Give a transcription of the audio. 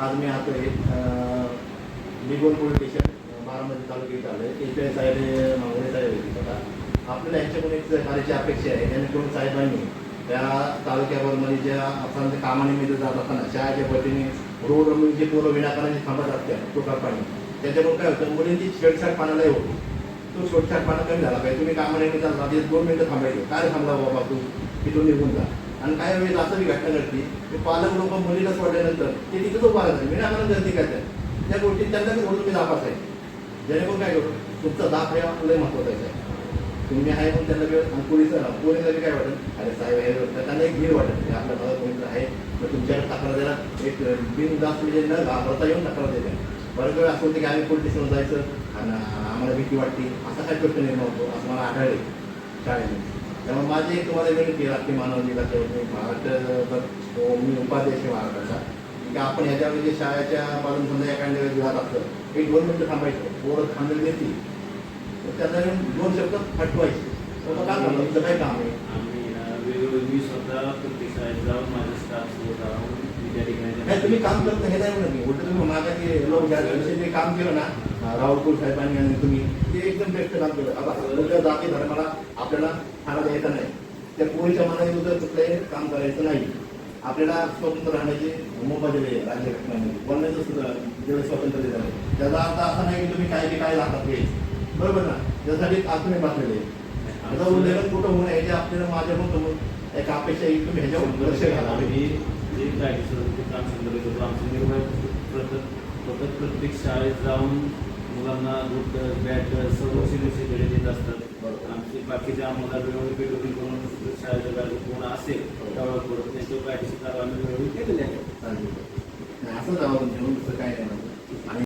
आज मी आता निगोल police station Baramati तालुक्यात आलो आहे. API साहेब मागवणे साहेब होते बघा. आपल्याला यांच्याकडून एक सहकार्याची अपेक्षा आहे. जेणेकरून साहेबांनी त्या तालुक्यामध्ये ज्या आपण कामानिमित्त जात असताना शाळेच्या वतीने रोड जे पोरं विनाकाराने थांबत असतात टोकापाणी त्याच्याकडून काय होतं मुलींची छेडछाड पाण्यालाही होती. तो छेडछाड पाना कमी झाला पाहिजे. तुम्ही कामानिमित्त रात्री 2 मिनिटं थांबायचं काय थांबला बाबा तू तिथून निघून जा. आणि काही वेळेस असं बी घटना घडली की पालक लोक मुलीला सोडल्यानंतर ते तिथंच उभा राहतात विनाकारण गर्दी करतात. त्या गोष्टी त्यांना थोडं तुम्ही दापास आहे. जेणेकरून काय करू तुमचा दाप हे आपल्याला महत्त्वाचं आहे. तुम्ही आहे म्हणून त्यांना वेळ आणि पोलिसांना काय वाटत अरे साहेब हे त्यांना एक भीड वाटत की आपल्या भागात कोणी आहे तर तुमच्याकडे तक्रार द्यायला एक बिनधास्त म्हणजे न घाबरता येऊन तक्रार देते. बऱ्याच वेळ असं होतं की आम्ही पोलीस स्टेशनला जायचं आणि आम्हाला भीती वाटते असा काही प्रश्न निर्माण होतो असं मला आढळले शाळेमध्ये. त्यामुळे माझी एक तुम्हाला विनंती राष्ट्रीय मानव अधिकाराच्या महाराष्ट्र मी उपाध्यक्ष महाराष्ट्राचा की आपण ह्याच्यामध्ये शाळेच्या बाजून समजा एखाद्या वेळेस जात असतं 1-2 मिनिटं थांबायचं पोरं थांबलेली देतील तर त्यांना 2 शब्द हटवायचे. तर काय म्हणलं तुमचं काय काम आहे. मी स्वतः प्रत्येक शाळेत जाऊन माझ्या स्टाफ सोबत राहून त्या ठिकाणी नाही तुम्ही काम करत हे नाही म्हणत मी उलट तुम्ही माझ्या ते लोक ज्या जे काम केलं ना राहुल साहेबांनी आणि तुम्ही ते एकदम बेस्ट काम केलं. आता उद्या जाती धर्माला आपल्याला ठाणा द्यायचा नाही. त्या पोळीच्या मनाने उद्या कुठलंही काम करायचं नाही. आपल्याला स्वतंत्र राहण्याची मोबा दिली आहे राज्यघटनेमध्ये बोलण्याचं सुद्धा जेवढे स्वातंत्र्य दिलं आहे त्याचा अर्थ असा नाही की तुम्ही काय लागतात घ्यायचं बरोबर ना. त्यासाठी आज तुम्ही बसलेले आता उल्लेखन कुठं होणं ह्याच्या आपल्याला माझ्याकडून एक अपेक्षा येईल तुम्ही ह्याच्यावर लक्ष घाला. काम संदर्भित होतो आमचे निर्णय प्रत्येक शाळेत जाऊन मुलांना दूध बॅट सर्व शिक्षण देत असतात. आमची बाकीच्या मुला वेळोवेळी पेटोटिंग करून शाळेच्या बाजू कोण असेल त्यावेळेस त्यांच्या कायदेशीर कारवाई आम्ही वेळोवेळी केलेली आहे. असं जावं घेऊन काय नाही.